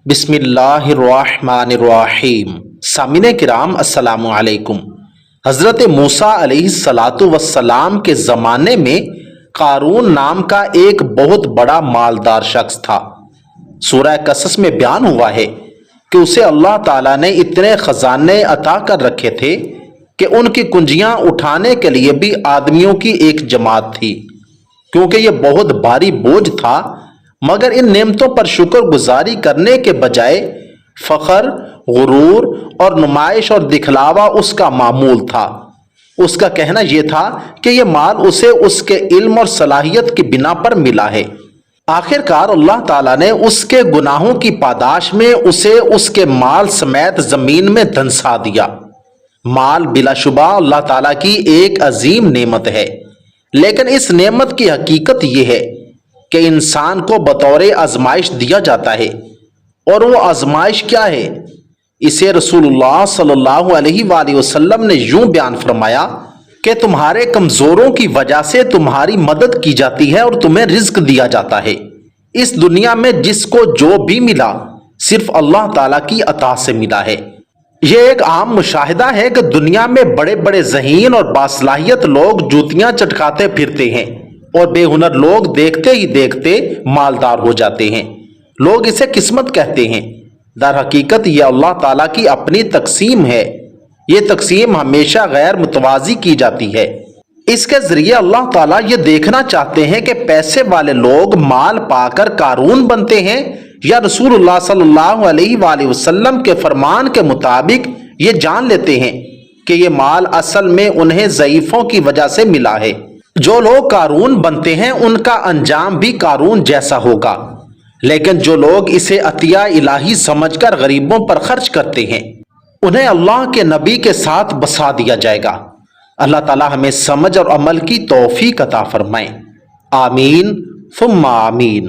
بسم اللہ الرحمن الرحیم۔ سامعین کرام السلام علیکم۔ حضرت موسیٰ علیہ السلام کے زمانے میں قارون نام کا ایک بہت بڑا مالدار شخص تھا۔ سورہ قصص میں بیان ہوا ہے کہ اسے اللہ تعالیٰ نے اتنے خزانے عطا کر رکھے تھے کہ ان کی کنجیاں اٹھانے کے لیے بھی آدمیوں کی ایک جماعت تھی، کیونکہ یہ بہت بھاری بوجھ تھا۔ مگر ان نعمتوں پر شکر گزاری کرنے کے بجائے فخر، غرور اور نمائش اور دکھلاوا اس کا معمول تھا۔ اس کا کہنا یہ تھا کہ یہ مال اسے اس کے علم اور صلاحیت کی بنا پر ملا ہے۔ آخر کار اللہ تعالیٰ نے اس کے گناہوں کی پاداش میں اسے اس کے مال سمیت زمین میں دھنسا دیا۔ مال بلا شبہ اللہ تعالیٰ کی ایک عظیم نعمت ہے، لیکن اس نعمت کی حقیقت یہ ہے کہ انسان کو بطور آزمائش دیا جاتا ہے۔ اور وہ آزمائش کیا ہے؟ اسے رسول اللہ صلی اللہ علیہ وآلہ وسلم نے یوں بیان فرمایا کہ تمہارے کمزوروں کی وجہ سے تمہاری مدد کی جاتی ہے اور تمہیں رزق دیا جاتا ہے۔ اس دنیا میں جس کو جو بھی ملا صرف اللہ تعالیٰ کی عطا سے ملا ہے۔ یہ ایک عام مشاہدہ ہے کہ دنیا میں بڑے بڑے ذہین اور باصلاحیت لوگ جوتیاں چٹکاتے پھرتے ہیں اور بے ہنر لوگ دیکھتے ہی دیکھتے مالدار ہو جاتے ہیں۔ لوگ اسے قسمت کہتے ہیں، در حقیقت یہ اللہ تعالیٰ کی اپنی تقسیم ہے۔ یہ تقسیم ہمیشہ غیر متوازی کی جاتی ہے۔ اس کے ذریعے اللہ تعالیٰ یہ دیکھنا چاہتے ہیں کہ پیسے والے لوگ مال پا کر قارون بنتے ہیں یا رسول اللہ صلی اللہ علیہ وآلہ وسلم کے فرمان کے مطابق یہ جان لیتے ہیں کہ یہ مال اصل میں انہیں ضعیفوں کی وجہ سے ملا ہے۔ جو لوگ قارون بنتے ہیں ان کا انجام بھی قارون جیسا ہوگا، لیکن جو لوگ اسے عطیہ الہی سمجھ کر غریبوں پر خرچ کرتے ہیں انہیں اللہ کے نبی کے ساتھ بسا دیا جائے گا۔ اللہ تعالی ہمیں سمجھ اور عمل کی توفیق عطا فرمائے۔ آمین ثم آمین۔